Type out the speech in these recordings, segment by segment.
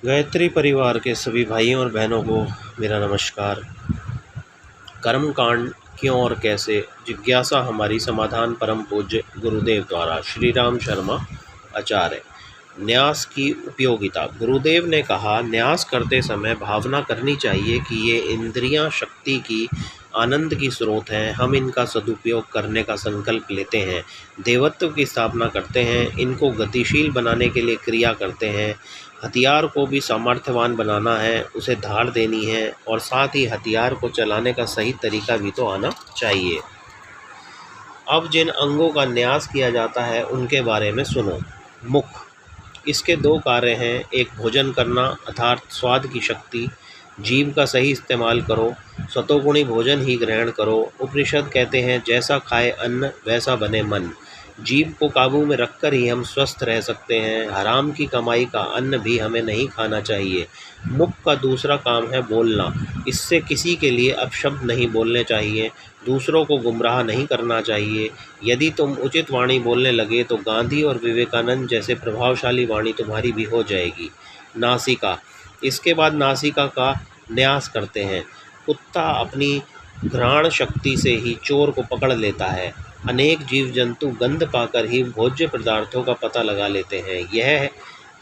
गायत्री परिवार के सभी भाइयों और बहनों को मेरा नमस्कार। कर्मकांड क्यों और कैसे, जिज्ञासा हमारी समाधान परम पूज्य गुरुदेव द्वारा, श्री राम शर्मा आचार्य। न्यास की उपयोगिता। गुरुदेव ने कहा, न्यास करते समय भावना करनी चाहिए कि ये इंद्रियां शक्ति की, आनंद की स्रोत हैं। हम इनका सदुपयोग करने का संकल्प लेते हैं, देवत्व की स्थापना करते हैं, इनको गतिशील बनाने के लिए क्रिया करते हैं। हथियार को भी सामर्थ्यवान बनाना है, उसे धार देनी है, और साथ ही हथियार को चलाने का सही तरीका भी तो आना चाहिए। अब जिन अंगों का न्यास किया जाता है उनके बारे में सुनो। मुख, इसके दो कार्य हैं। एक, भोजन करना अर्थात स्वाद की शक्ति। जीभ का सही इस्तेमाल करो, सतोगुणी भोजन ही ग्रहण करो। उपनिषद कहते हैं, जैसा खाए अन्न वैसा बने मन। जीभ को काबू में रखकर ही हम स्वस्थ रह सकते हैं। हराम की कमाई का अन्न भी हमें नहीं खाना चाहिए। मुख का दूसरा काम है बोलना। इससे किसी के लिए अपशब्द नहीं बोलने चाहिए, दूसरों को गुमराह नहीं करना चाहिए। यदि तुम उचित वाणी बोलने लगे तो गांधी और विवेकानंद जैसे प्रभावशाली वाणी तुम्हारी भी हो जाएगी। नासिका, इसके बाद नासिका का न्यास करते हैं। कुत्ता अपनी घ्राण शक्ति से ही चोर को पकड़ लेता है। अनेक जीव जंतु गंध पाकर ही भोज्य पदार्थों का पता लगा लेते हैं। यह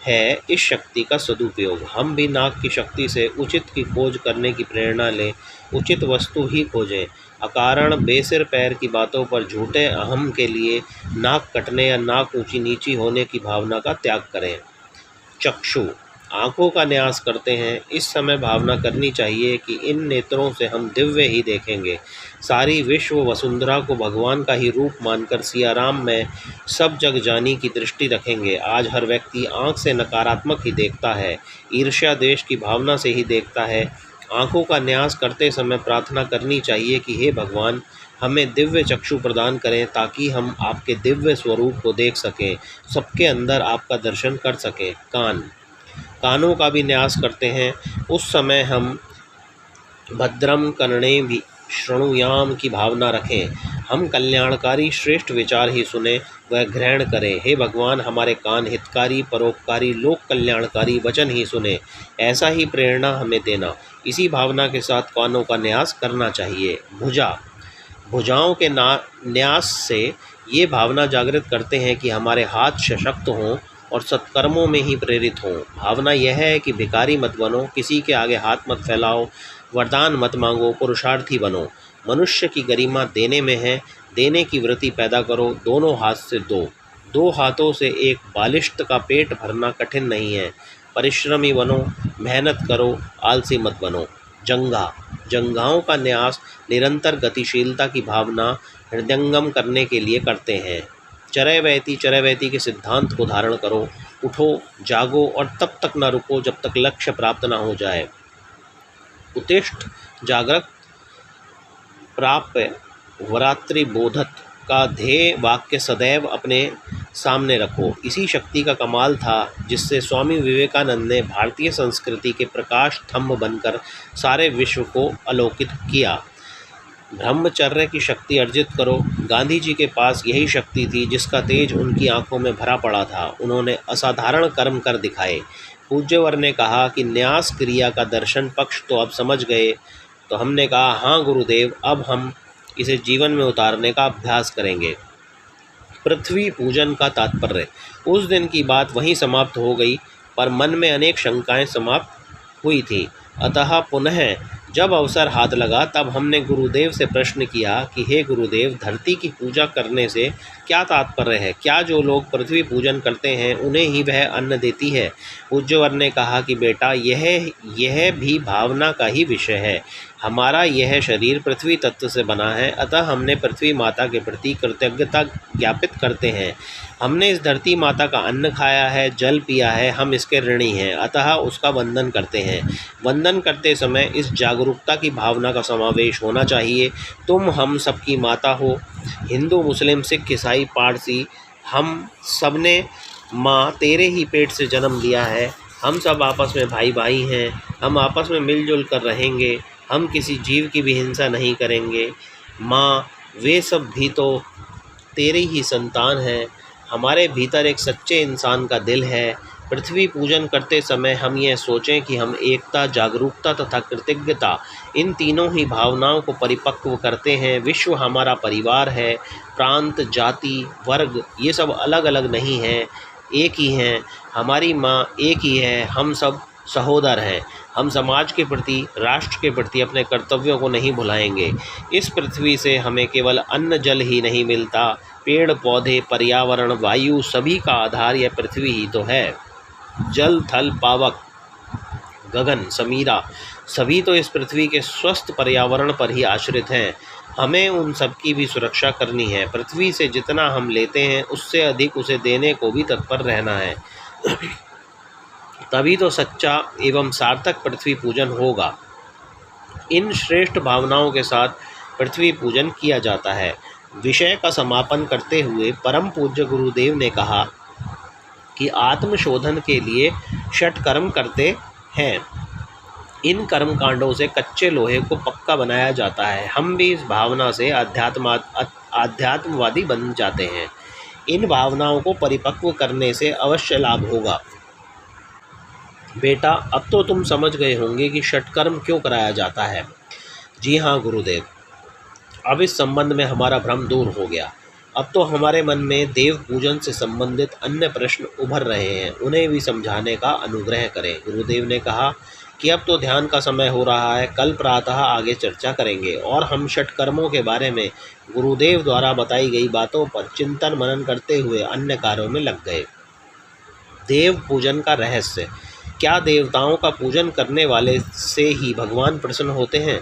है इस शक्ति का सदुपयोग। हम भी नाक की शक्ति से उचित की खोज करने की प्रेरणा लें, उचित वस्तु ही खोजें। अकारण बेसिर पैर की बातों पर झूठे अहम के लिए नाक कटने या नाक ऊंची नीची होने की भावना का त्याग करें। चक्षु, आँखों का न्यास करते हैं। इस समय भावना करनी चाहिए कि इन नेत्रों से हम दिव्य ही देखेंगे। सारी विश्व वसुंधरा को भगवान का ही रूप मानकर सियाराम में सब जग जानी की दृष्टि रखेंगे। आज हर व्यक्ति आँख से नकारात्मक ही देखता है, ईर्ष्या देश की भावना से ही देखता है। आँखों का न्यास करते समय प्रार्थना करनी चाहिए कि हे भगवान, हमें दिव्य चक्षु प्रदान करें ताकि हम आपके दिव्य स्वरूप को देख सकें, सबके अंदर आपका दर्शन कर सकें। कान, कानों का भी न्यास करते हैं। उस समय हम भद्रम कर्णे भी शृणुयाम की भावना रखें। हम कल्याणकारी श्रेष्ठ विचार ही सुने व ग्रहण करें। हे भगवान, हमारे कान हितकारी, परोपकारी, लोक कल्याणकारी वचन ही सुने, ऐसा ही प्रेरणा हमें देना। इसी भावना के साथ कानों का न्यास करना चाहिए। भुजा, भुजाओं के न्यास से ये भावना जागृत करते हैं कि हमारे हाथ सशक्त हों और सत्कर्मों में ही प्रेरित हों। भावना यह है कि भिखारी मत बनो, किसी के आगे हाथ मत फैलाओ, वरदान मत मांगो, पुरुषार्थी बनो। मनुष्य की गरिमा देने में है, देने की वृत्ति पैदा करो। दोनों हाथ से दो, दो हाथों से एक बालिश्त का पेट भरना कठिन नहीं है। परिश्रमी बनो, मेहनत करो, आलसी मत बनो। जंघा, जंघाओं का न्यास निरंतर गतिशीलता की भावना हृदयंगम करने के लिए करते हैं। चरैवेति, चरैवेति के सिद्धांत को धारण करो। उठो, जागो और तब तक न रुको जब तक लक्ष्य प्राप्त न हो जाए। उत्तिष्ठ, जागृत, प्राप्य, वरात्रिबोधत का ध्येय वाक्य सदैव अपने सामने रखो। इसी शक्ति का कमाल था जिससे स्वामी विवेकानंद ने भारतीय संस्कृति के प्रकाश स्तंभ बनकर सारे विश्व को आलोकित किया। ब्रह्मचर्य की शक्ति अर्जित करो। गांधी जी के पास यही शक्ति थी जिसका तेज उनकी आंखों में भरा पड़ा था। उन्होंने असाधारण कर्म कर दिखाए। पूज्यवर ने कहा कि न्यास क्रिया का दर्शन पक्ष तो अब समझ गए। तो हमने कहा, हाँ गुरुदेव, अब हम इसे जीवन में उतारने का अभ्यास करेंगे। पृथ्वी पूजन का तात्पर्य। उस दिन की बात वहीं समाप्त हो गई, पर मन में अनेक शंकाएं समाप्त हुई थी। अतः पुनः जब अवसर हाथ लगा तब हमने गुरुदेव से प्रश्न किया कि हे गुरुदेव, धरती की पूजा करने से क्या तात्पर्य है? क्या जो लोग पृथ्वी पूजन करते हैं उन्हें ही वह अन्न देती है? पूज्यवर ने कहा कि बेटा, यह भी भावना का ही विषय है। हमारा यह शरीर पृथ्वी तत्व से बना है, अतः हमने पृथ्वी माता के प्रति कृतज्ञता ज्ञापित करते हैं। हमने इस धरती माता का अन्न खाया है, जल पिया है, हम इसके ऋणी हैं, अतः उसका वंदन करते हैं। वंदन करते समय इस जागरूकता की भावना का समावेश होना चाहिए। तुम हम सबकी माता हो। हिंदू, मुस्लिम, सिख, ईसाई, पारसी, हम सब ने माँ तेरे ही पेट से जन्म लिया है। हम सब आपस में भाई भाई हैं। हम आपस में मिलजुल कर रहेंगे। हम किसी जीव की भी हिंसा नहीं करेंगे। माँ, वे सब भी तो तेरी ही संतान हैं। हमारे भीतर एक सच्चे इंसान का दिल है। पृथ्वी पूजन करते समय हम यह सोचें कि हम एकता, जागरूकता तथा कृतज्ञता इन तीनों ही भावनाओं को परिपक्व करते हैं। विश्व हमारा परिवार है। प्रांत, जाति, वर्ग ये सब अलग अलग नहीं हैं, एक ही हैं। हमारी माँ एक ही है। हम सब सहोदर हैं। हम समाज के प्रति, राष्ट्र के प्रति अपने कर्तव्यों को नहीं भुलाएंगे। इस पृथ्वी से हमें केवल अन्न जल ही नहीं मिलता, पेड़ पौधे, पर्यावरण, वायु सभी का आधार यह पृथ्वी ही तो है। जल, थल, पावक, गगन, समीरा सभी तो इस पृथ्वी के स्वस्थ पर्यावरण पर ही आश्रित हैं। हमें उन सब की भी सुरक्षा करनी है। पृथ्वी से जितना हम लेते हैं उससे अधिक उसे देने को भी तत्पर रहना है। तभी तो सच्चा एवं सार्थक पृथ्वी पूजन होगा। इन श्रेष्ठ भावनाओं के साथ पृथ्वी पूजन किया जाता है। विषय का समापन करते हुए परम पूज्य गुरुदेव ने कहा कि आत्मशोधन के लिए षट कर्म करते हैं। इन कर्म कांडों से कच्चे लोहे को पक्का बनाया जाता है। हम भी इस भावना से आध्यात्मवादी बन जाते हैं। इन भावनाओं को परिपक्व करने से अवश्य लाभ होगा। बेटा, अब तो तुम समझ गए होंगे कि षटकर्म क्यों कराया जाता है। जी हाँ गुरुदेव, अब इस संबंध में हमारा भ्रम दूर हो गया। अब तो हमारे मन में देव पूजन से संबंधित अन्य प्रश्न उभर रहे हैं, उन्हें भी समझाने का अनुग्रह करें। गुरुदेव ने कहा कि अब तो ध्यान का समय हो रहा है। कल प्रातः आगे चर्चा करेंगे और हम षटकर्मों के बारे में गुरुदेव द्वारा बताई गई बातों पर चिंतन मनन करते हुए अन्य कार्यों में लग गए। देव पूजन का रहस्य। क्या देवताओं का पूजन करने वाले से ही भगवान प्रसन्न होते हैं?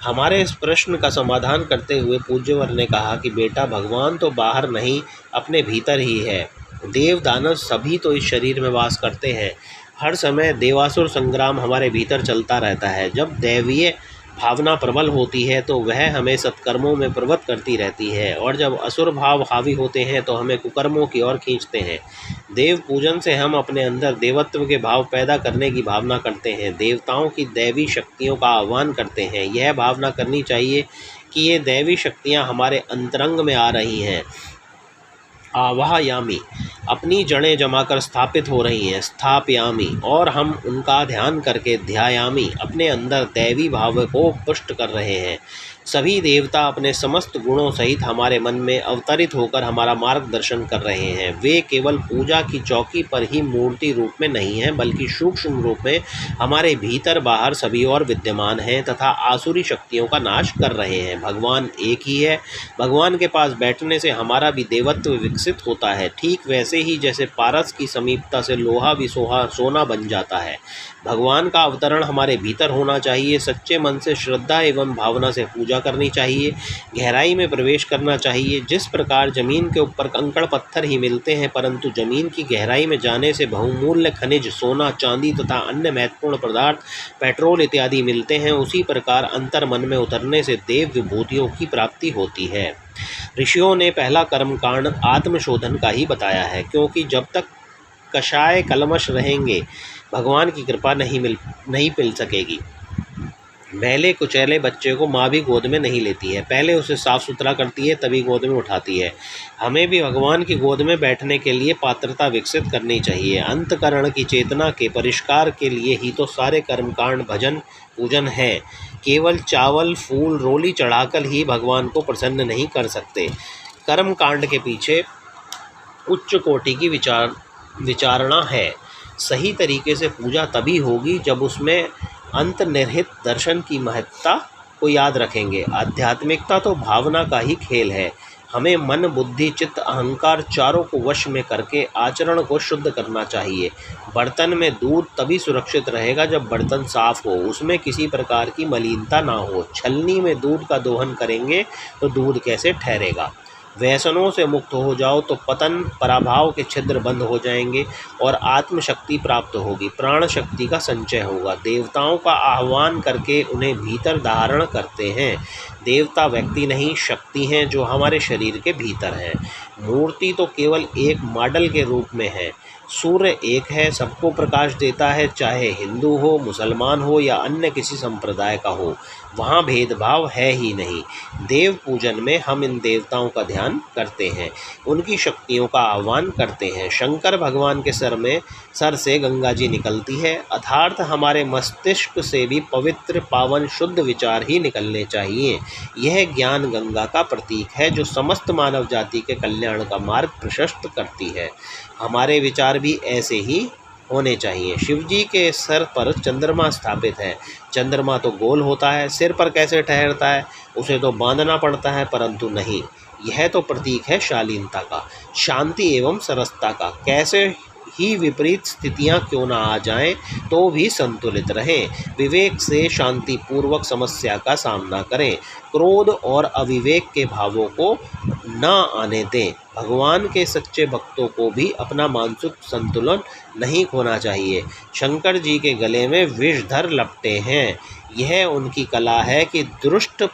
हमारे इस प्रश्न का समाधान करते हुए पूज्यवर ने कहा कि बेटा, भगवान तो बाहर नहीं, अपने भीतर ही है। देव दानव सभी तो इस शरीर में वास करते हैं। हर समय देवासुर संग्राम हमारे भीतर चलता रहता है। जब दैवीय भावना प्रबल होती है तो वह हमें सत्कर्मों में प्रवृत्त करती रहती है, और जब असुर भाव हावी होते हैं तो हमें कुकर्मों की ओर खींचते हैं। देव पूजन से हम अपने अंदर देवत्व के भाव पैदा करने की भावना करते हैं, देवताओं की दैवी शक्तियों का आह्वान करते हैं। यह भावना करनी चाहिए कि ये दैवी शक्तियाँ हमारे अंतरंग में आ रही हैं। आवाहयामी, अपनी जड़ें जमाकर स्थापित हो रही हैं। स्थापयामी, और हम उनका ध्यान करके ध्यायामी, अपने अंदर दैवी भाव को पुष्ट कर रहे हैं। सभी देवता अपने समस्त गुणों सहित हमारे मन में अवतरित होकर हमारा मार्गदर्शन कर रहे हैं। वे केवल पूजा की चौकी पर ही मूर्ति रूप में नहीं हैं, बल्कि सूक्ष्म रूप में हमारे भीतर बाहर सभी और विद्यमान हैं तथा आसुरी शक्तियों का नाश कर रहे हैं। भगवान एक ही है। भगवान के पास बैठने से हमारा भी देवत्व विकसित होता है, ठीक वैसे ही जैसे पारस की समीपता से लोहा भी सोना बन जाता है। भगवान का अवतरण हमारे भीतर होना चाहिए। सच्चे मन से श्रद्धा एवं भावना से पूजा करनी चाहिए। गहराई में प्रवेश करना चाहिए। जिस प्रकार जमीन के ऊपर कंकड़ पत्थर ही मिलते हैं, परंतु जमीन की गहराई में जाने से बहुमूल्य खनिज, सोना, चांदी तथा अन्य महत्वपूर्ण पदार्थ, पेट्रोल इत्यादि मिलते हैं, उसी प्रकार अंतर मन में उतरने से देव विभूतियों की प्राप्ति होती है। ऋषियों ने पहला कर्मकांड आत्मशोधन का ही बताया है, क्योंकि जब तक कषाय कलमश रहेंगे भगवान की कृपा नहीं मिल सकेगी। मैले कुचैले बच्चे को माँ भी गोद में नहीं लेती है, पहले उसे साफ सुथरा करती है, तभी गोद में उठाती है। हमें भी भगवान की गोद में बैठने के लिए पात्रता विकसित करनी चाहिए। अंतकरण की चेतना के परिष्कार के लिए ही तो सारे कर्मकांड भजन पूजन है। केवल चावल, फूल, रोली चढ़ाकर ही भगवान को प्रसन्न नहीं कर सकते। कर्मकांड के पीछे उच्च कोटि की विचारणा है। सही तरीके से पूजा तभी होगी जब उसमें अंतर्निहित दर्शन की महत्ता को याद रखेंगे। आध्यात्मिकता तो भावना का ही खेल है। हमें मन, बुद्धि, चित्त, अहंकार चारों को वश में करके आचरण को शुद्ध करना चाहिए। बर्तन में दूध तभी सुरक्षित रहेगा जब बर्तन साफ हो, उसमें किसी प्रकार की मलिनता ना हो। छलनी में दूध का दोहन करेंगे तो दूध कैसे ठहरेगा। व्यसनों से मुक्त हो जाओ तो पतन, पराभाव के छिद्र बंद हो जाएंगे और आत्मशक्ति प्राप्त होगी, प्राण शक्ति का संचय होगा। देवताओं का आह्वान करके उन्हें भीतर धारण करते हैं। देवता व्यक्ति नहीं, शक्ति हैं जो हमारे शरीर के भीतर हैं। मूर्ति तो केवल एक मॉडल के रूप में है। सूर्य एक है, सबको प्रकाश देता है, चाहे हिंदू हो, मुसलमान हो या अन्य किसी संप्रदाय का हो, वहाँ भेदभाव है ही नहीं। देव पूजन में हम इन देवताओं का ध्यान करते हैं, उनकी शक्तियों का आह्वान करते हैं। शंकर भगवान के सर से गंगा जी निकलती है, अर्थात हमारे मस्तिष्क से भी पवित्र, पावन, शुद्ध विचार ही निकलने चाहिए। यह ज्ञान गंगा का प्रतीक है जो समस्त मानव जाति के कल्याण का मार्ग प्रशस्त करती है। हमारे विचार भी ऐसे ही होने चाहिए। शिव जी के सर पर चंद्रमा स्थापित है। चंद्रमा तो गोल होता है, सिर पर कैसे ठहरता है? उसे तो बांधना पड़ता है, परंतु नहीं, यह तो प्रतीक है शालीनता का, शांति एवं सरसता का। कैसे ही विपरीत स्थितियां क्यों ना आ जाएं, तो भी संतुलित रहें। विवेक से शांतिपूर्वक समस्या का सामना करें। क्रोध और अविवेक के भावों को न आने दें। भगवान के सच्चे भक्तों को भी अपना मानसिक संतुलन नहीं खोना चाहिए। शंकर जी के गले में विषधर लपटे हैं। यह उनकी कला है कि दुष्ट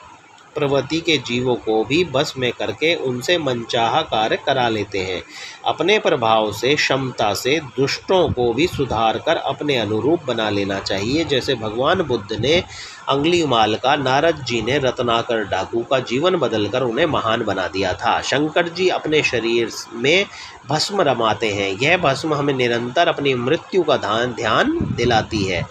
प्रवृत्ति के जीवों को भी बस में करके उनसे मनचाहा कार्य करा लेते हैं। अपने प्रभाव से, क्षमता से दुष्टों को भी सुधार कर अपने अनुरूप बना लेना चाहिए। जैसे भगवान बुद्ध ने अंगुलीमाल का नारद जी ने रत्नाकर डाकू का जीवन बदलकर उन्हें महान बना दिया था। शंकर जी अपने शरीर में भस्म रमाते हैं। यह भस्म हमें निरंतर अपनी मृत्यु का ध्यान दिलाती है।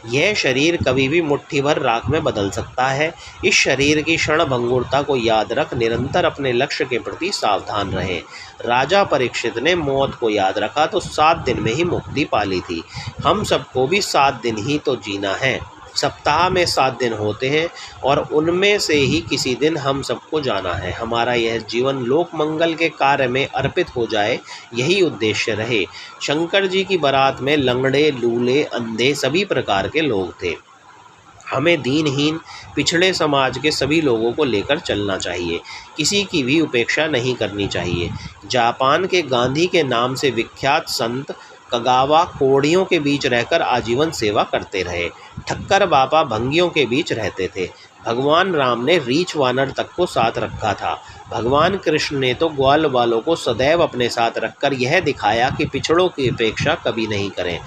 यह शरीर कभी भी मुट्ठी भर राख में बदल सकता है। इस शरीर की क्षण भंगुरता को याद रख निरंतर अपने लक्ष्य के प्रति सावधान रहें। राजा परीक्षित ने मौत को याद रखा तो 7 दिन में ही मुक्ति पा ली थी। हम सबको भी 7 दिन ही तो जीना है। सप्ताह में 7 दिन होते हैं और उनमें से ही किसी दिन हम सबको जाना है। हमारा यह जीवन लोक मंगल के कार्य में अर्पित हो जाए, यही उद्देश्य रहे। शंकर जी की बारात में लंगड़े, लूले, अंधे सभी प्रकार के लोग थे। हमें दीनहीन, पिछड़े समाज के सभी लोगों को लेकर चलना चाहिए। किसी की भी उपेक्षा नहीं करनी चाहिए। जापान के गांधी के नाम से विख्यात संत कगावा कोड़ियों के बीच रहकर आजीवन सेवा करते रहे। ठक्कर बाबा भंगियों के बीच रहते थे। भगवान राम ने रीछ वानर तक को साथ रखा था। भगवान कृष्ण ने तो ग्वाल वालों को सदैव अपने साथ रखकर यह दिखाया कि पिछड़ों की अपेक्षा कभी नहीं करें,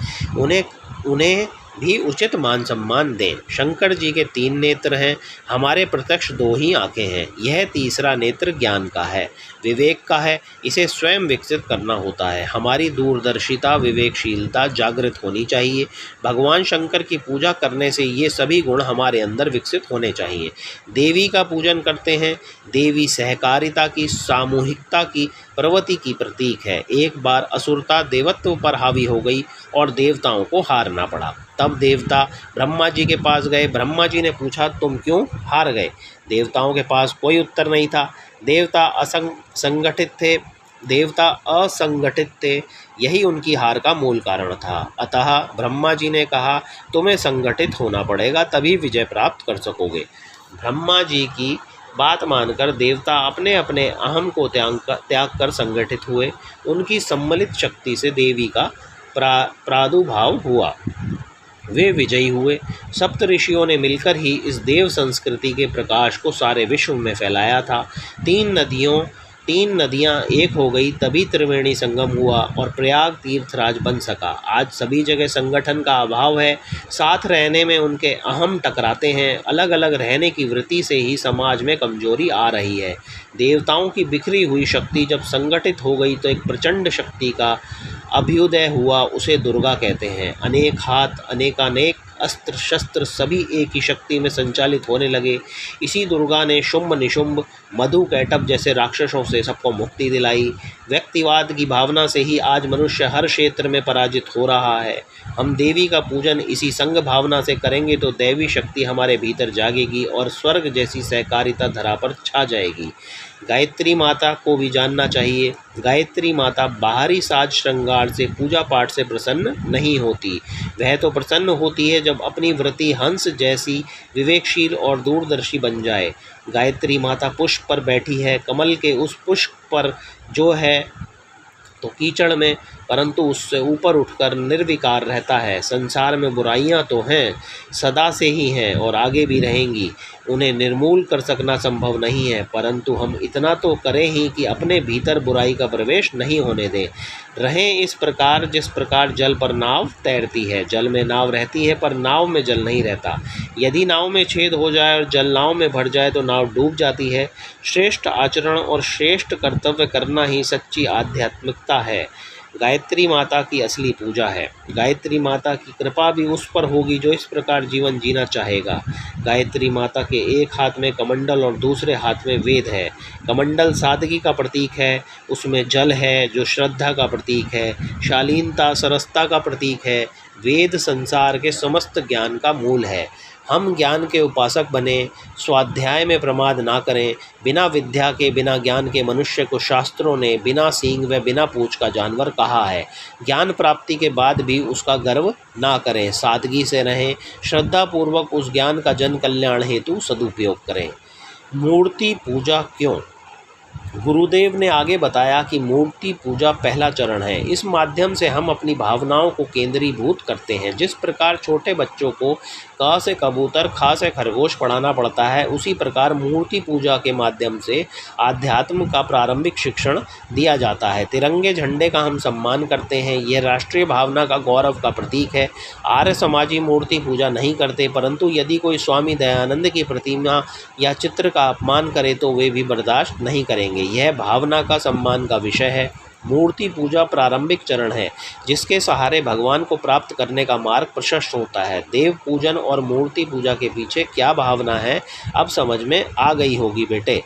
उन्हें भी उचित मान सम्मान दें। शंकर जी के 3 नेत्र हैं, हमारे प्रत्यक्ष 2 ही आंखें हैं। यह तीसरा नेत्र ज्ञान का है, विवेक का है। इसे स्वयं विकसित करना होता है। हमारी दूरदर्शिता, विवेकशीलता जागृत होनी चाहिए। भगवान शंकर की पूजा करने से ये सभी गुण हमारे अंदर विकसित होने चाहिए। देवी का पूजन करते हैं। देवी सहकारिता की, सामूहिकता की, प्रवृत्ति की प्रतीक है। एक बार असुरता देवत्व पर हावी हो गई और देवताओं को हारना पड़ा। तब देवता ब्रह्मा जी के पास गए। ब्रह्मा जी ने पूछा, तुम क्यों हार गए? देवताओं के पास कोई उत्तर नहीं था। देवता असंगठित थे, यही उनकी हार का मूल कारण था। अतः ब्रह्मा जी ने कहा, तुम्हें संगठित होना पड़ेगा, तभी विजय प्राप्त कर सकोगे। ब्रह्मा जी की बात मानकर देवता अपने अपने अहम को त्याग कर संगठित हुए। उनकी सम्मिलित शक्ति से देवी का प्रादुर्भाव हुआ। वे विजयी हुए। सप्त ऋषियों ने मिलकर ही इस देव संस्कृति के प्रकाश को सारे विश्व में फैलाया था। 3 नदियाँ एक हो गई, तभी त्रिवेणी संगम हुआ और प्रयाग तीर्थराज बन सका। आज सभी जगह संगठन का अभाव है। साथ रहने में उनके अहम टकराते हैं। अलग अलग रहने की वृत्ति से ही समाज में कमजोरी आ रही है। देवताओं की बिखरी हुई शक्ति जब संगठित हो गई तो एक प्रचंड शक्ति का अभ्युदय हुआ। उसे दुर्गा कहते हैं। अनेक हाथ, अनेकानेक अस्त्र शस्त्र सभी एक ही शक्ति में संचालित होने लगे। इसी दुर्गा ने शुंभ निशुंभ, मधु कैटभ जैसे राक्षसों से सबको मुक्ति दिलाई। व्यक्तिवाद की भावना से ही आज मनुष्य हर क्षेत्र में पराजित हो रहा है। हम देवी का पूजन इसी संघ भावना से करेंगे तो दैवी शक्ति हमारे भीतर जागेगी और स्वर्ग जैसी सहकारिता धरा पर छा जाएगी। गायत्री माता को भी जानना चाहिए। गायत्री माता बाहरी साज श्रृंगार से, पूजा पाठ से प्रसन्न नहीं होती। वह तो प्रसन्न होती है जब अपनी वृत्ति हंस जैसी विवेकशील और दूरदर्शी बन जाए। गायत्री माता पुष्प पर बैठी है। कमल के उस पुष्प पर जो है तो कीचड़ में परंतु उससे ऊपर उठकर निर्विकार रहता है। संसार में बुराइयां तो हैं, सदा से ही हैं और आगे भी रहेंगी, उन्हें निर्मूल कर सकना संभव नहीं है, परंतु हम इतना तो करें ही कि अपने भीतर बुराई का प्रवेश नहीं होने दें। रहें इस प्रकार जिस प्रकार जल पर नाव तैरती है। जल में नाव रहती है पर नाव में जल नहीं रहता। यदि नाव में छेद हो जाए और जल नाव में भर जाए तो नाव डूब जाती है। श्रेष्ठ आचरण और श्रेष्ठ कर्तव्य करना ही सच्ची आध्यात्मिकता है। गायत्री माता की असली पूजा है। गायत्री माता की कृपा भी उस पर होगी जो इस प्रकार जीवन जीना चाहेगा। गायत्री माता के एक हाथ में कमंडल और दूसरे हाथ में वेद है। कमंडल सादगी का प्रतीक है, उसमें जल है जो श्रद्धा का प्रतीक है, शालीनता सरसता का प्रतीक है। वेद संसार के समस्त ज्ञान का मूल है। हम ज्ञान के उपासक बने, स्वाध्याय में प्रमाद ना करें। बिना विद्या के, बिना ज्ञान के मनुष्य को शास्त्रों ने बिना सींग व बिना पूंछ का जानवर कहा है। ज्ञान प्राप्ति के बाद भी उसका गर्व ना करें, सादगी से रहें, श्रद्धापूर्वक उस ज्ञान का जन कल्याण हेतु सदुपयोग करें। मूर्ति पूजा क्यों? गुरुदेव ने आगे बताया कि मूर्ति पूजा पहला चरण है। इस माध्यम से हम अपनी भावनाओं को केंद्रीभूत करते हैं। जिस प्रकार छोटे बच्चों को क से कबूतर, ख से खरगोश पढ़ाना पड़ता है, उसी प्रकार मूर्ति पूजा के माध्यम से आध्यात्म का प्रारंभिक शिक्षण दिया जाता है। तिरंगे झंडे का हम सम्मान करते हैं, यह राष्ट्रीय भावना का गौरव का प्रतीक है। आर्य समाजी मूर्ति पूजा नहीं करते, परंतु यदि कोई स्वामी दयानंद की प्रतिमा या चित्र का अपमान करे तो वे भी बर्दाश्त नहीं करेंगे। यह भावना का सम्मान का विषय है। मूर्ति पूजा प्रारंभिक चरण है, जिसके सहारे भगवान को प्राप्त करने का मार्ग प्रशस्त होता है। देव पूजन और मूर्ति पूजा के पीछे क्या भावना है, अब समझ में आ गई होगी बेटे।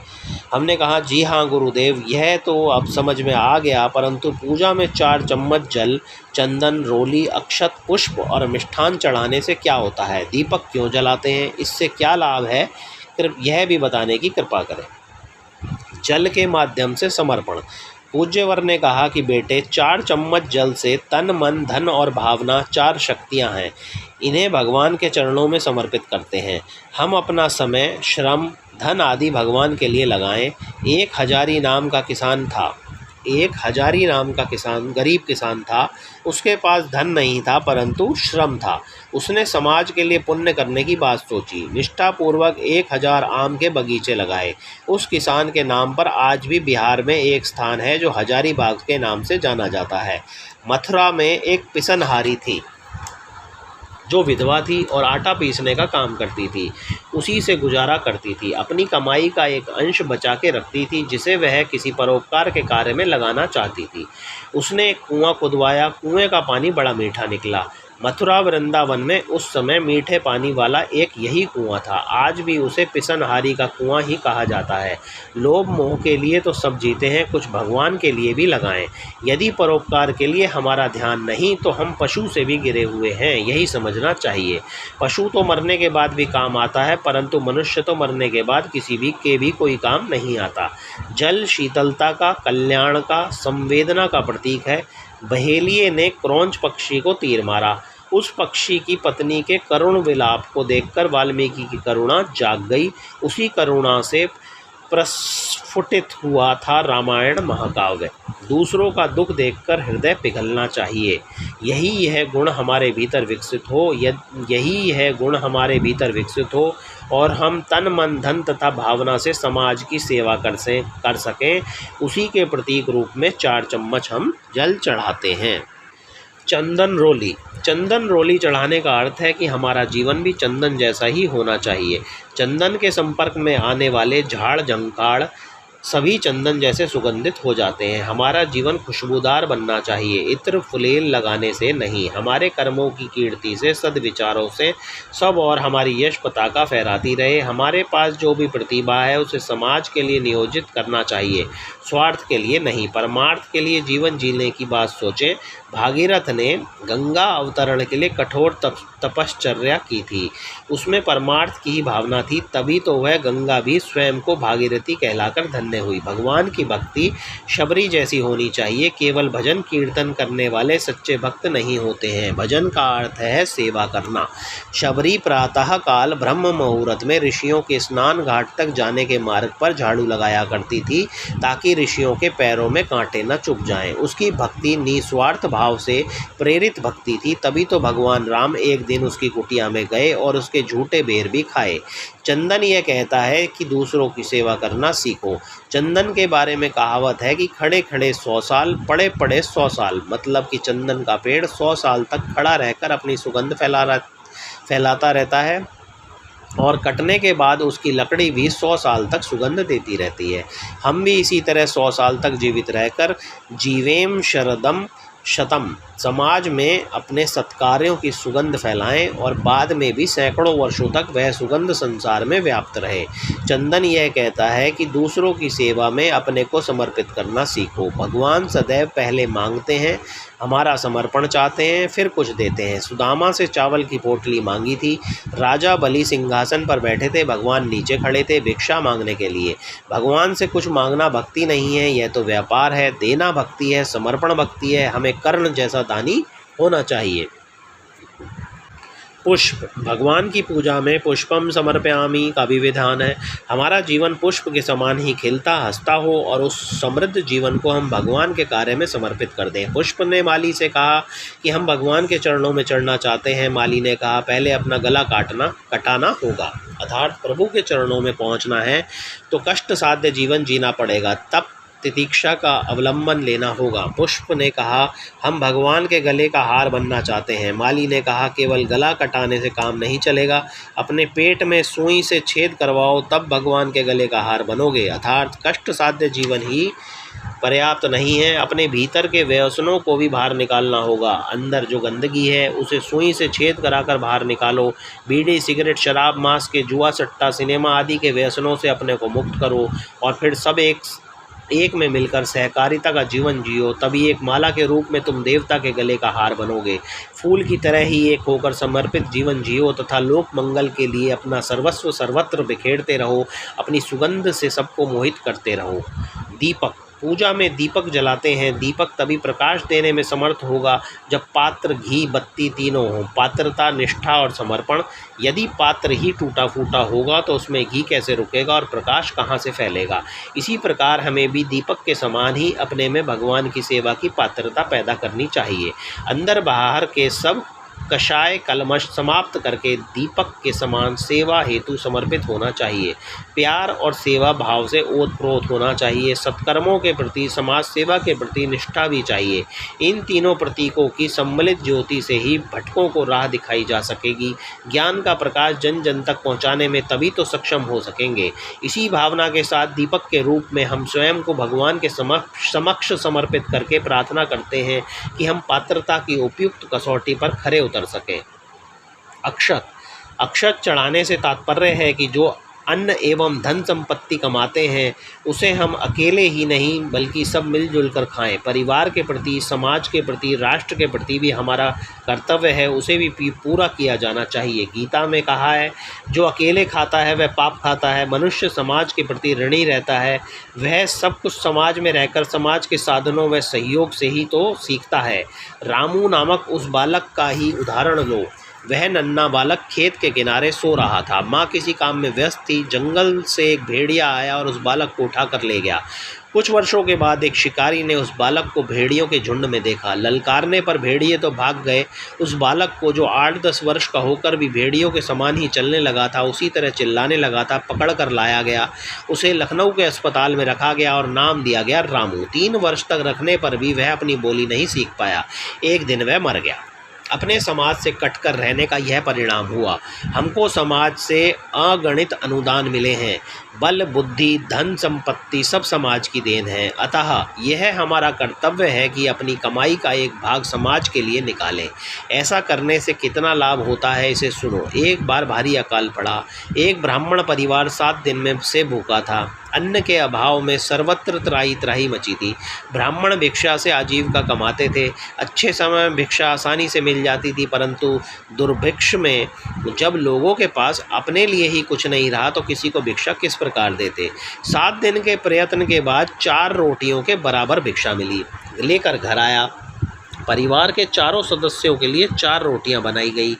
हमने कहा जी हाँ गुरुदेव, यह तो अब समझ में आ गया, परंतु पूजा में 4 चम्मच जल, चंदन, रोली, अक्षत, पुष्प और मिष्ठान चढ़ाने से क्या होता है? दीपक क्यों जलाते हैं? इससे क्या लाभ है, यह भी बताने की कृपा करें। जल के माध्यम से समर्पण। पूज्यवर ने कहा कि बेटे, 4 चम्मच जल से तन, मन, धन और भावना 4 शक्तियां हैं। इन्हें भगवान के चरणों में समर्पित करते हैं। हम अपना समय, श्रम, धन आदि भगवान के लिए लगाएं। एक हजारी नाम का किसान गरीब किसान था। उसके पास धन नहीं था, परंतु श्रम था। उसने समाज के लिए पुण्य करने की बात सोची। निष्ठापूर्वक 1000 आम के बगीचे लगाए। उस किसान के नाम पर आज भी बिहार में एक स्थान है जो हजारीबाग के नाम से जाना जाता है। मथुरा में एक पिसनहारी थी जो विधवा थी और आटा पीसने का काम करती थी। उसी से गुजारा करती थी। अपनी कमाई का एक अंश बचा के रखती थी, जिसे वह किसी परोपकार के कार्य में लगाना चाहती थी। उसने एक कुआं खुदवाया। कुएं का पानी बड़ा मीठा निकला। मथुरा वृंदावन में उस समय मीठे पानी वाला एक यही कुआं था। आज भी उसे पिसनहारी का कुआं ही कहा जाता है। लोभ मोह के लिए तो सब जीते हैं, कुछ भगवान के लिए भी लगाएं। यदि परोपकार के लिए हमारा ध्यान नहीं तो हम पशु से भी गिरे हुए हैं, यही समझना चाहिए। पशु तो मरने के बाद भी काम आता है, परंतु मनुष्य तो मरने के बाद किसी भी कोई काम नहीं आता। जल शीतलता का, कल्याण का, संवेदना का प्रतीक है। बहेलिये ने क्रौंच पक्षी को तीर मारा। उस पक्षी की पत्नी के करुण विलाप को देखकर वाल्मीकि की करुणा जाग गई। उसी करुणा से प्रस्फुटित हुआ था रामायण महाकाव्य। दूसरों का दुख देखकर हृदय पिघलना चाहिए। यही गुण हमारे भीतर विकसित हो और हम तन, मन, धन तथा भावना से समाज की सेवा कर सकें। उसी के प्रतीक रूप में 4 चम्मच हम जल चढ़ाते हैं। चंदन रोली चढ़ाने का अर्थ है कि हमारा जीवन भी चंदन जैसा ही होना चाहिए। चंदन के संपर्क में आने वाले झाड़ झंखाड़ सभी चंदन जैसे सुगंधित हो जाते हैं। हमारा जीवन खुशबूदार बनना चाहिए, इत्र फुलेल लगाने से नहीं। हमारे कर्मों की कीर्ति से, सद्विचारों से सब और हमारी यश पताका फहराती रहे। हमारे पास जो भी प्रतिभा है उसे समाज के लिए नियोजित करना चाहिए, स्वार्थ के लिए नहीं। परमार्थ के लिए जीवन जीने की बात सोचें। भागीरथ ने गंगा अवतरण के लिए कठोर तपश्चर्या की थी। उसमें परमार्थ की ही भावना थी, तभी तो वह गंगा भी स्वयं को भागीरथी कहलाकर धन्य धन्य हुई। भगवान की भक्ति शबरी जैसी होनी चाहिए। केवल भजन कीर्तन करने वाले सच्चे भक्त नहीं होते हैं। भजन का अर्थ है सेवा करना। शबरी प्रातः काल ब्रह्म मुहूर्त में ऋषियों के स्नान घाट तक जाने के मार्ग पर झाड़ू लगाया करती थी ताकि ऋषियों के पैरों में कांटे न चुभ जाएं। उसकी भक्ति निस्वार्थ भाव से प्रेरित भक्ति थी। तभी तो भगवान राम एक दिन उसकी कुटिया में गए और उसके झूठे बेर भी खाए। चंदन यह कहता है कि दूसरों की सेवा करना सीखो। चंदन के बारे में कहावत है कि खड़े खड़े 100 साल, पड़े पड़े 100 साल। मतलब कि चंदन का पेड़ 100 साल तक खड़ा रहकर अपनी सुगंध फैलाता रहता है और कटने के बाद उसकी लकड़ी भी 100 साल तक सुगंध देती रहती है। हम भी इसी तरह 100 साल तक जीवित रहकर जीवेम शरदम शतम, समाज में अपने सत्कार्यों की सुगंध फैलाएं और बाद में भी सैकड़ों वर्षों तक वह सुगंध संसार में व्याप्त रहे। चंदन यह कहता है कि दूसरों की सेवा में अपने को समर्पित करना सीखो। भगवान सदैव पहले मांगते हैं, हमारा समर्पण चाहते हैं, फिर कुछ देते हैं। सुदामा से चावल की पोटली मांगी थी। राजा बलि सिंहासन पर बैठे थे, भगवान नीचे खड़े थे भिक्षा मांगने के लिए। भगवान से कुछ मांगना भक्ति नहीं है, यह तो व्यापार है। देना भक्ति है, समर्पण भक्ति है। हमें कर्ण जैसा दानी होना चाहिए। पुष्प, भगवान की पूजा में पुष्पम समर्पयामि का भी विधान है। हमारा जीवन पुष्प के समान ही खिलता हंसता हो और उस समृद्ध जीवन को हम भगवान के कार्य में समर्पित कर दें। पुष्प ने माली से कहा कि हम भगवान के चरणों में चढ़ना चाहते हैं। माली ने कहा पहले अपना गला कटाना होगा, अर्थात प्रभु के चरणों में पहुंचना है तो कष्ट साध्य जीवन जीना पड़ेगा, तब तितिक्षा का अवलंबन लेना होगा। पुष्प ने कहा हम भगवान के गले का हार बनना चाहते हैं। माली ने कहा केवल गला कटाने से काम नहीं चलेगा, अपने पेट में सुई से छेद करवाओ तब भगवान के गले का हार बनोगे। अर्थात कष्ट साध्य जीवन ही पर्याप्त नहीं है, अपने भीतर के व्यसनों को भी बाहर निकालना होगा। अंदर जो गंदगी है उसे सुई से छेद कराकर बाहर निकालो। बीड़ी, सिगरेट, शराब, मांस के जुआ, सट्टा, सिनेमा आदि के व्यसनों से अपने को मुक्त करो और फिर सब एक में मिलकर सहकारिता का जीवन जियो। तभी एक माला के रूप में तुम देवता के गले का हार बनोगे। फूल की तरह ही एक होकर समर्पित जीवन जियो तथा लोक मंगल के लिए अपना सर्वस्व सर्वत्र बिखेरते रहो। अपनी सुगंध से सबको मोहित करते रहो। दीपक, पूजा में दीपक जलाते हैं। दीपक तभी प्रकाश देने में समर्थ होगा जब पात्र, घी, बत्ती तीनों हों। पात्रता, निष्ठा और समर्पण। यदि पात्र ही टूटा फूटा होगा तो उसमें घी कैसे रुकेगा और प्रकाश कहाँ से फैलेगा। इसी प्रकार हमें भी दीपक के समान ही अपने में भगवान की सेवा की पात्रता पैदा करनी चाहिए। अंदर बाहर के सब कषाय कलमश समाप्त करके दीपक के समान सेवा हेतु समर्पित होना चाहिए। प्यार और सेवा भाव से ओतप्रोत होना चाहिए। सत्कर्मों के प्रति, समाज सेवा के प्रति निष्ठा भी चाहिए। इन तीनों प्रतीकों की सम्मिलित ज्योति से ही भटकों को राह दिखाई जा सकेगी। ज्ञान का प्रकाश जन जन तक पहुँचाने में तभी तो सक्षम हो सकेंगे। इसी भावना के साथ दीपक के रूप में हम स्वयं को भगवान के समक्ष समर्पित करके प्रार्थना करते हैं कि हम पात्रता की उपयुक्त कसौटी पर खरे उतर सकें। अक्षत चढ़ाने से तात्पर्य है कि जो अन्न एवं धन संपत्ति कमाते हैं उसे हम अकेले ही नहीं बल्कि सब मिलजुल कर खाएं। परिवार के प्रति, समाज के प्रति, राष्ट्र के प्रति भी हमारा कर्तव्य है, उसे भी पूरा किया जाना चाहिए। गीता में कहा है जो अकेले खाता है वह पाप खाता है। मनुष्य समाज के प्रति ऋणी रहता है। वह सब कुछ समाज में रहकर समाज के साधनों व सहयोग से ही तो सीखता है। रामू नामक उस बालक का ही उदाहरण लो। वह नन्हा बालक खेत के किनारे सो रहा था। माँ किसी काम में व्यस्त थी। जंगल से एक भेड़िया आया और उस बालक को उठाकर ले गया। कुछ वर्षों के बाद एक शिकारी ने उस बालक को भेड़ियों के झुंड में देखा। ललकारने पर भेड़िए तो भाग गए। उस बालक को जो 8-10 वर्ष का होकर भी भेड़ियों के समान ही चलने लगा था, उसी तरह चिल्लाने लगा था, पकड़ कर लाया गया। उसे लखनऊ के अस्पताल में रखा गया और नाम दिया गया रामू। 3 वर्ष तक रखने पर भी वह अपनी बोली नहीं सीख पाया। एक दिन वह मर गया। अपने समाज से कटकर रहने का यह परिणाम हुआ। हमको समाज से अगणित अनुदान मिले हैं। बल, बुद्धि, धन, संपत्ति सब समाज की देन है। अतः यह हमारा कर्तव्य है कि अपनी कमाई का एक भाग समाज के लिए निकालें। ऐसा करने से कितना लाभ होता है इसे सुनो। एक बार भारी अकाल पड़ा। एक ब्राह्मण परिवार 7 दिन में से भूखा था। अन्न के अभाव में सर्वत्र त्राही त्राही मची थी। ब्राह्मण भिक्षा से आजीविका कमाते थे। अच्छे समय में भिक्षा आसानी से मिल जाती थी, परंतु दुर्भिक्ष में जब लोगों के पास अपने लिए ही कुछ नहीं रहा तो किसी को भिक्षा किस प्रकार देते। 7 दिन के प्रयत्न के बाद 4 रोटियों के बराबर भिक्षा मिली। लेकर घर आया। परिवार के चारों सदस्यों के लिए 4 रोटियां बनाई गई।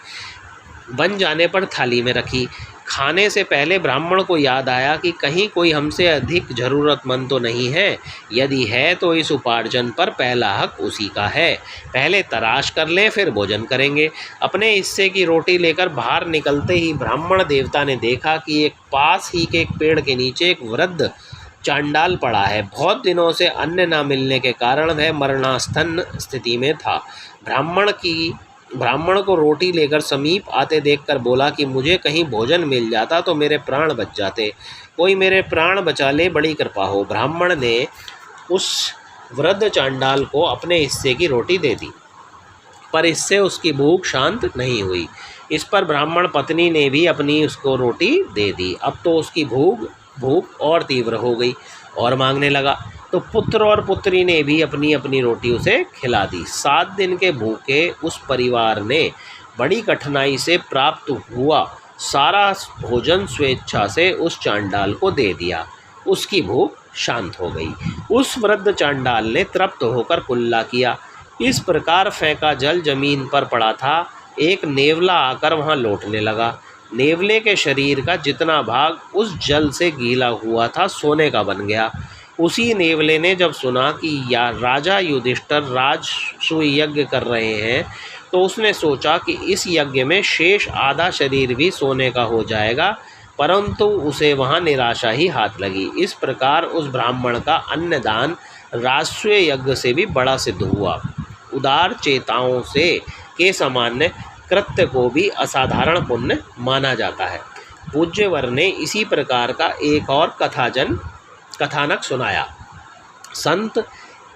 बन जाने पर थाली में रखी। खाने से पहले ब्राह्मण को याद आया कि कहीं कोई हमसे अधिक ज़रूरतमंद तो नहीं है। यदि है तो इस उपार्जन पर पहला हक उसी का है। पहले तलाश कर लें, फिर भोजन करेंगे। अपने हिस्से की रोटी लेकर बाहर निकलते ही ब्राह्मण देवता ने देखा कि एक पास ही के एक पेड़ के नीचे एक वृद्ध चांडाल पड़ा है। बहुत दिनों से अन्न न मिलने के कारण वह मरणासन स्थिति में था। ब्राह्मण को रोटी लेकर समीप आते देखकर बोला कि मुझे कहीं भोजन मिल जाता तो मेरे प्राण बच जाते। कोई मेरे प्राण बचा ले, बड़ी कृपा हो। ब्राह्मण ने उस वृद्ध चांडाल को अपने हिस्से की रोटी दे दी, पर इससे उसकी भूख शांत नहीं हुई। इस पर ब्राह्मण पत्नी ने भी अपनी उसको रोटी दे दी। अब तो उसकी भूख और तीव्र हो गई और मांगने लगा, तो पुत्र और पुत्री ने भी अपनी अपनी रोटी उसे खिला दी। 7 दिन के भूखे उस परिवार ने बड़ी कठिनाई से प्राप्त हुआ सारा भोजन स्वेच्छा से उस चांडाल को दे दिया। उसकी भूख शांत हो गई। उस वृद्ध चांडाल ने तृप्त होकर कुल्ला किया। इस प्रकार फेंका जल जमीन पर पड़ा था। एक नेवला आकर वहां लौटने लगा। नेवले के शरीर का जितना भाग उस जल से गीला हुआ था सोने का बन गया। उसी नेवले ने जब सुना कि राजा युधिष्ठिर राजसूय यज्ञ कर रहे हैं तो उसने सोचा कि इस यज्ञ में शेष आधा शरीर भी सोने का हो जाएगा, परंतु उसे वहां निराशा ही हाथ लगी। इस प्रकार उस ब्राह्मण का अन्नदान राजसूय यज्ञ से भी बड़ा सिद्ध हुआ। उदार चेताओं से के सामान्य कृत्य को भी असाधारण पुण्य माना जाता है। पूज्यवर ने इसी प्रकार का एक और कथानक सुनाया। संत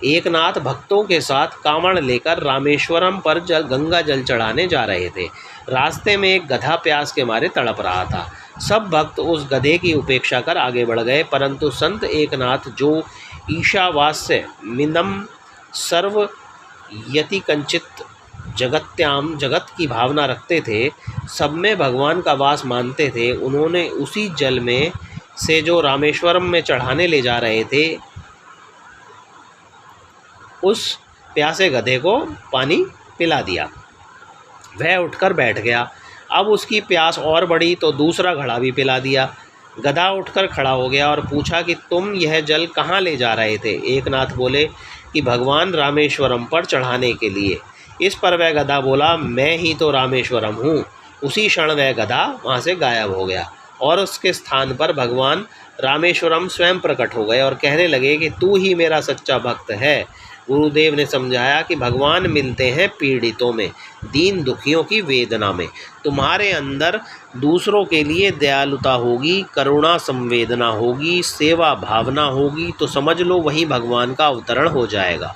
एकनाथ भक्तों के साथ कांवड़ लेकर रामेश्वरम पर गंगा जल चढ़ाने जा रहे थे। रास्ते में एक गधा प्यास के मारे तड़प रहा था। सब भक्त उस गधे की उपेक्षा कर आगे बढ़ गए, परंतु संत एकनाथ जो ईशावास्य मिदम सर्व यति कंचित जगत की भावना रखते थे, सब में भगवान का वास मानते थे, उन्होंने उसी जल में से जो रामेश्वरम में चढ़ाने ले जा रहे थे उस प्यासे गधे को पानी पिला दिया। वह उठकर बैठ गया। अब उसकी प्यास और बढ़ी तो दूसरा घड़ा भी पिला दिया। गधा उठकर खड़ा हो गया और पूछा कि तुम यह जल कहाँ ले जा रहे थे। एकनाथ बोले कि भगवान रामेश्वरम पर चढ़ाने के लिए। इस पर वह गधा बोला, मैं ही तो रामेश्वरम हूँ। उसी क्षण वह गधा वहाँ से गायब हो गया और उसके स्थान पर भगवान रामेश्वरम स्वयं प्रकट हो गए और कहने लगे कि तू ही मेरा सच्चा भक्त है। गुरुदेव ने समझाया कि भगवान मिलते हैं पीड़ितों में, दीन दुखियों की वेदना में। तुम्हारे अंदर दूसरों के लिए दयालुता होगी, करुणा संवेदना होगी, सेवा भावना होगी तो समझ लो वही भगवान का अवतरण हो जाएगा।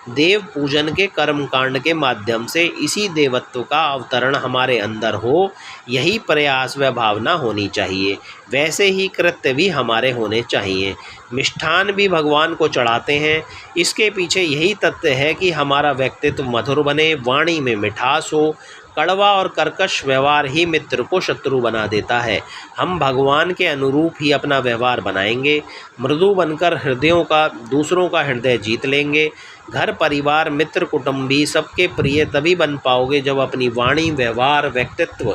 देव पूजन के कर्मकांड के माध्यम से इसी देवत्व का अवतरण हमारे अंदर हो, यही प्रयास व भावना होनी चाहिए। वैसे ही कृत्य भी हमारे होने चाहिए। मिष्ठान भी भगवान को चढ़ाते हैं, इसके पीछे यही तथ्य है कि हमारा व्यक्तित्व मधुर बने, वाणी में मिठास हो। कड़वा और कर्कश व्यवहार ही मित्र को शत्रु बना देता है। हम भगवान के अनुरूप ही अपना व्यवहार बनाएंगे, मृदु बनकर हृदयों का दूसरों का हृदय जीत लेंगे। घर परिवार मित्र कुटुंबी सबके प्रिय तभी बन पाओगे जब अपनी वाणी व्यवहार व्यक्तित्व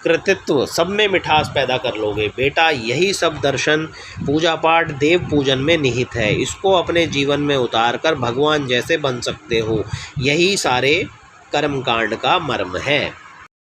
कृतित्व सब में मिठास पैदा कर लोगे। बेटा यही सब दर्शन पूजा पाठ देव पूजन में निहित है। इसको अपने जीवन में उतार कर भगवान जैसे बन सकते हो। यही सारे कर्मकांड का मर्म है।